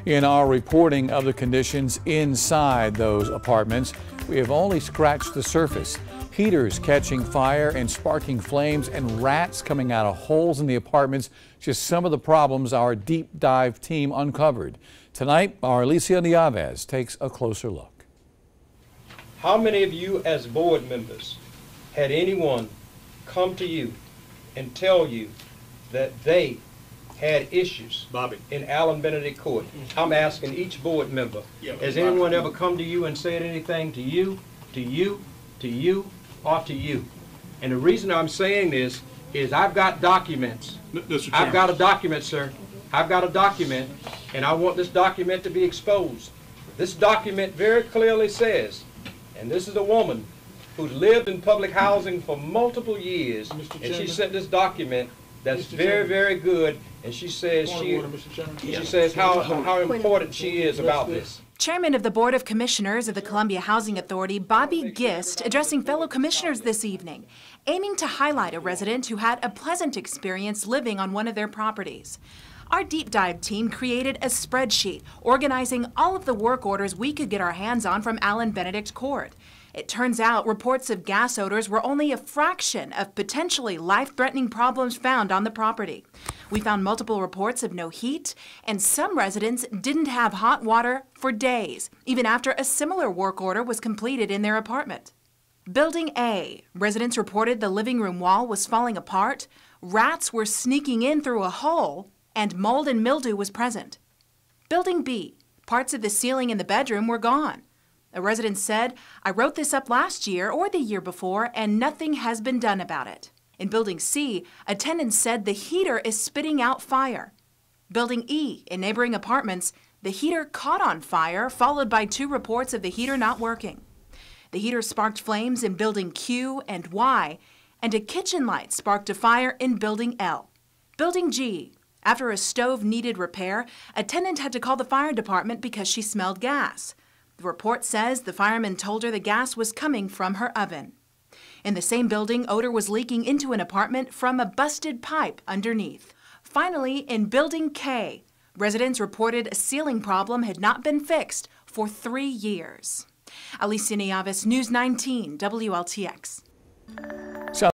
In our reporting of the conditions inside those apartments, we have only scratched the surface. Heaters catching fire and sparking flames, and rats coming out of holes in the apartments. Just some of the problems our deep dive team uncovered. Tonight, our Alicia Nieves takes a closer look. How many of you as board members had anyone come to you and tell you that they had issues in Allen Benedict Court? I'm asking each board member, has anyone ever come to you and said anything to you, or to you? And the reason I'm saying this is I've got documents. I've got a document, sir. I've got a document, and I want this document to be exposed. This document very clearly says, and this is a woman who lived in public housing for multiple years, and she sent this document that's very good, and she says she says how important she is about this. Chairman of the Board of Commissioners of the Columbia Housing Authority, Bobby Gist, addressing fellow commissioners this evening, aiming to highlight a resident who had a pleasant experience living on one of their properties. Our deep dive team created a spreadsheet organizing all of the work orders we could get our hands on from Allen Benedict Court. It turns out reports of gas odors were only a fraction of potentially life-threatening problems found on the property. We found multiple reports of no heat, and some residents didn't have hot water for days, even after a similar work order was completed in their apartment. Building A, residents reported the living room wall was falling apart, rats were sneaking in through a hole, and mold and mildew was present. Building B, parts of the ceiling in the bedroom were gone. A resident said, "I wrote this up last year or the year before, and nothing has been done about it." In Building C, a tenant said the heater is spitting out fire. Building E, in neighboring apartments, the heater caught on fire, followed by 2 reports of the heater not working. The heater sparked flames in Building Q and Y, and a kitchen light sparked a fire in Building L. Building G, after a stove needed repair, a tenant had to call the fire department because she smelled gas. The report says the fireman told her the gas was coming from her oven. In the same building, odor was leaking into an apartment from a busted pipe underneath. Finally, in Building K, residents reported a ceiling problem had not been fixed for 3 years. Alicia Nieves, News 19, WLTX.